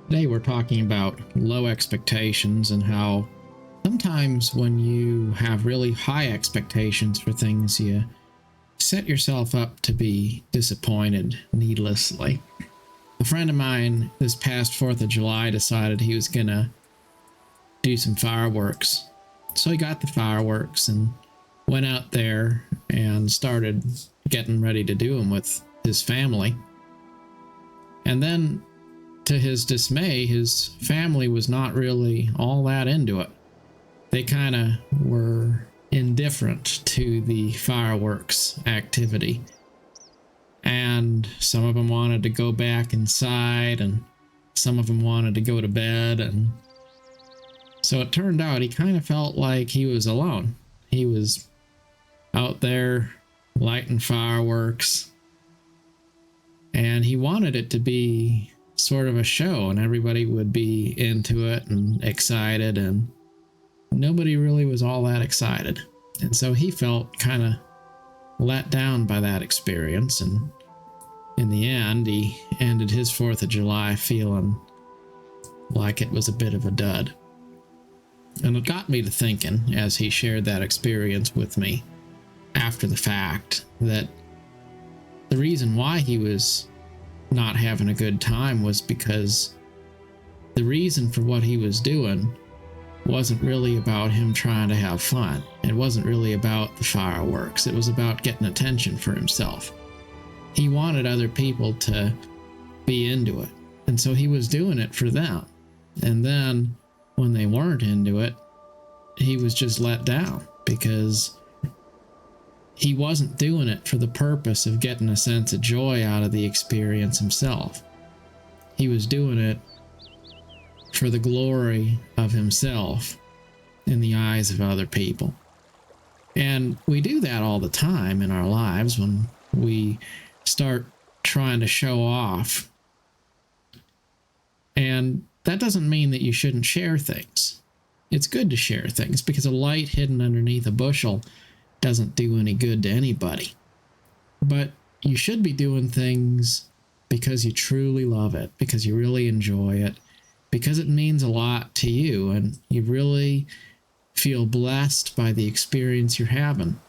Today we're talking about low expectations and how sometimes when you have really high expectations for things, you set yourself up to be disappointed needlessly. A friend of mine this past 4th of July decided he was going to do some fireworks. So he got the fireworks and went out there and started getting ready to do them with his family. And then, to his dismay, his family was not really all that into it. They kind of were indifferent to the fireworks activity. And some of them wanted to go back inside, and some of them wanted to go to bed. And so it turned out he kind of felt like he was alone. He was out there lighting fireworks, and he wanted it to be sort of a show and everybody would be into it and excited, and nobody really was all that excited. And so he felt kind of let down by that experience, and in the end he ended his 4th of July feeling like it was a bit of a dud. And it got me to thinking, as he shared that experience with me after the fact, that the reason why he was not having a good time was because the reason for what he was doing wasn't really about him trying to have fun. It wasn't really about the fireworks. It was about getting attention for himself. He wanted other people to be into it, and so he was doing it for them. And then when they weren't into it, he was just let down because he wasn't doing it for the purpose of getting a sense of joy out of the experience himself. He was doing it for the glory of himself in the eyes of other people. And we do that all the time in our lives when we start trying to show off. And that doesn't mean that you shouldn't share things. It's good to share things, because a light hidden underneath a bushel doesn't do any good to anybody. But you should be doing things because you truly love it, because you really enjoy it, because it means a lot to you, and you really feel blessed by the experience you're having.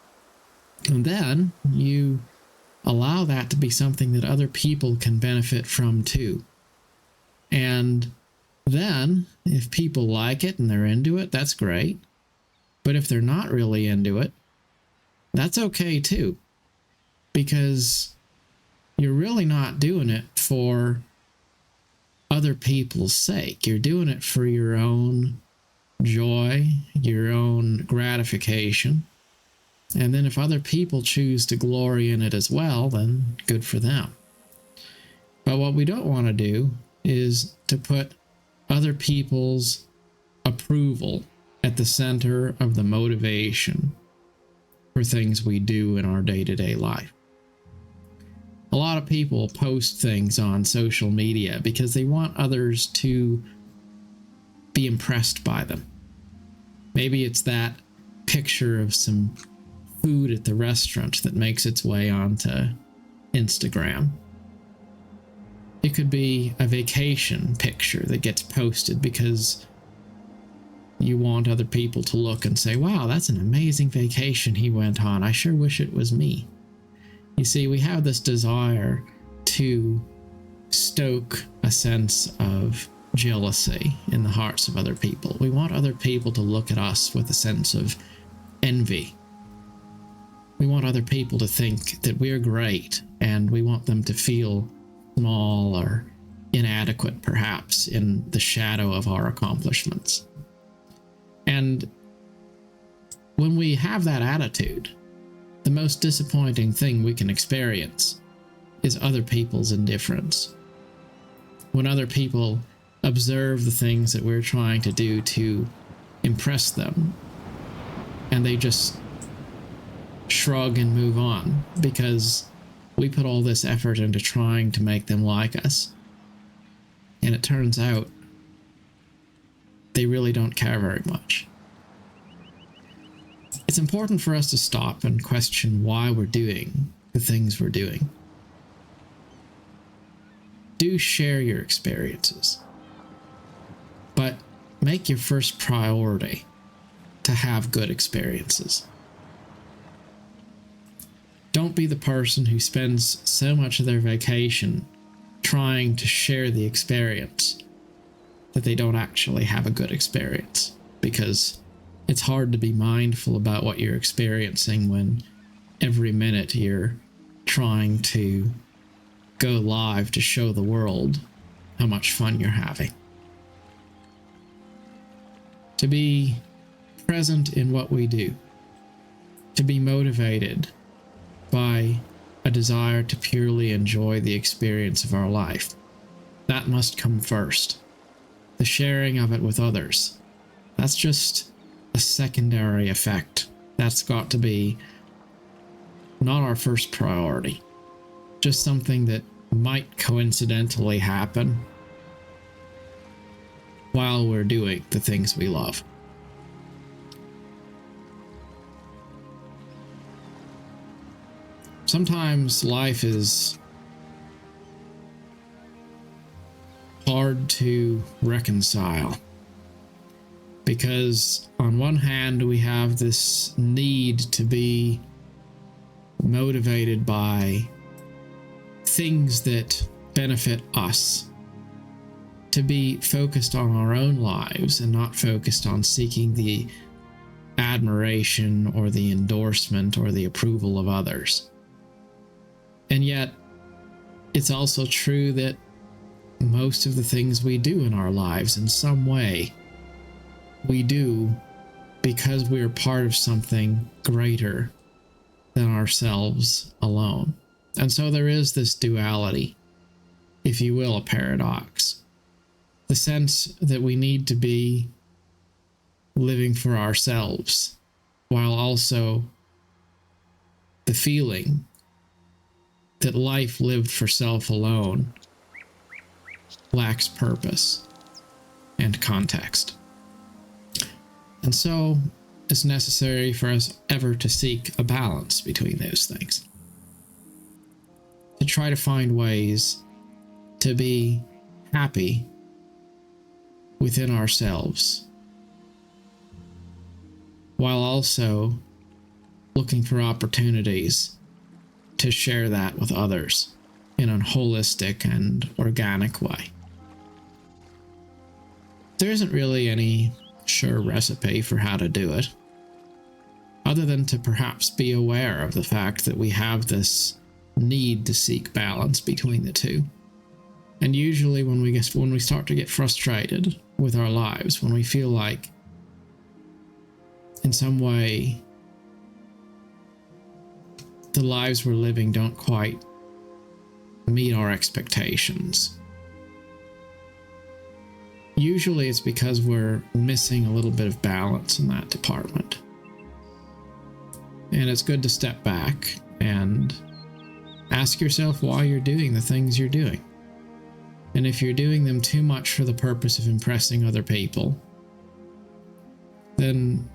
And then you allow that to be something that other people can benefit from too. And then, if people like it and they're into it, that's great. But if they're not really into it, that's okay too, because you're really not doing it for other people's sake. You're doing it for your own joy, your own gratification. And then if other people choose to glory in it as well, then good for them. But what we don't want to do is to put other people's approval at the center of the motivation for things we do in our day-to-day life. A lot of people post things on social media because they want others to be impressed by them. Maybe it's that picture of some food at the restaurant that makes its way onto Instagram. It could be a vacation picture that gets posted because you want other people to look and say, wow, that's an amazing vacation he went on. I sure wish it was me. You see, we have this desire to stoke a sense of jealousy in the hearts of other people. We want other people to look at us with a sense of envy. We want other people to think that we're great, and we want them to feel small or inadequate, perhaps, in the shadow of our accomplishments. And when we have that attitude, the most disappointing thing we can experience is other people's indifference. When other people observe the things that we're trying to do to impress them, and they just shrug and move on because we put all this effort into trying to make them like us. And it turns out they really don't care very much. It's important for us to stop and question why we're doing the things we're doing. Do share your experiences. make your first priority to have good experiences. Don't be the person who spends so much of their vacation trying to share the experience that they don't actually have a good experience, because it's hard to be mindful about what you're experiencing when every minute you're trying to go live to show the world how much fun you're having. To be present in what we do, to be motivated by a desire to purely enjoy the experience of our life. That must come first. The sharing of it with others, that's just a secondary effect. That's got to be not our first priority. Just something that might coincidentally happen while we're doing the things we love. Sometimes life is hard to reconcile, because on one hand we have this need to be motivated by things that benefit us, to be focused on our own lives and not focused on seeking the admiration or the endorsement or the approval of others. And yet, it's also true that most of the things we do in our lives, in some way, we do because we're part of something greater than ourselves alone. And so there is this duality, if you will, a paradox. The sense that we need to be living for ourselves, while also the feeling that life lived for self alone lacks purpose and context. And so it's necessary for us ever to seek a balance between those things, to try to find ways to be happy within ourselves, while also looking for opportunities to share that with others in a holistic and organic way. There isn't really any sure recipe for how to do it, other than to perhaps be aware of the fact that we have this need to seek balance between the two. And usually when we start to get frustrated with our lives, when we feel like in some way the lives we're living don't quite meet our expectations, usually it's because we're missing a little bit of balance in that department. And it's good to step back and ask yourself why you're doing the things you're doing. And if you're doing them too much for the purpose of impressing other people, then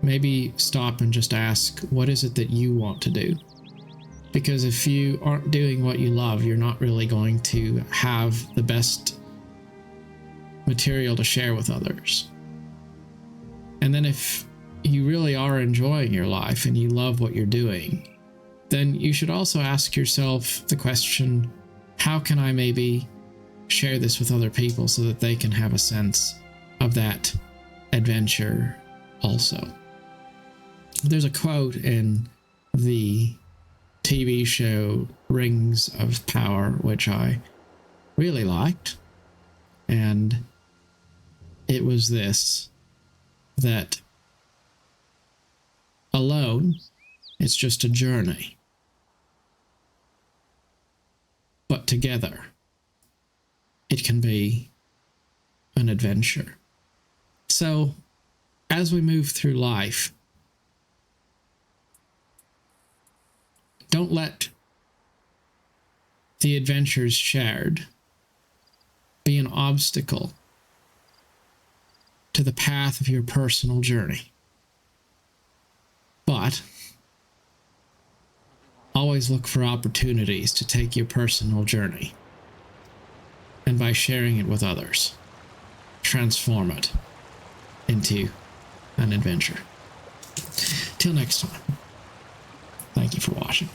maybe stop and just ask, what is it that you want to do? Because if you aren't doing what you love, you're not really going to have the best material to share with others. And then if you really are enjoying your life and you love what you're doing, then you should also ask yourself the question, how can I maybe share this with other people so that they can have a sense of that adventure also? There's a quote in the TV show Rings of Power, which I really liked. And it was this, that alone, it's just a journey. But together, it can be an adventure. So, as we move through life, don't let the adventures shared be an obstacle to the path of your personal journey. But always look for opportunities to take your personal journey, and by sharing it with others, transform it into an adventure. Till next time, thank you for watching.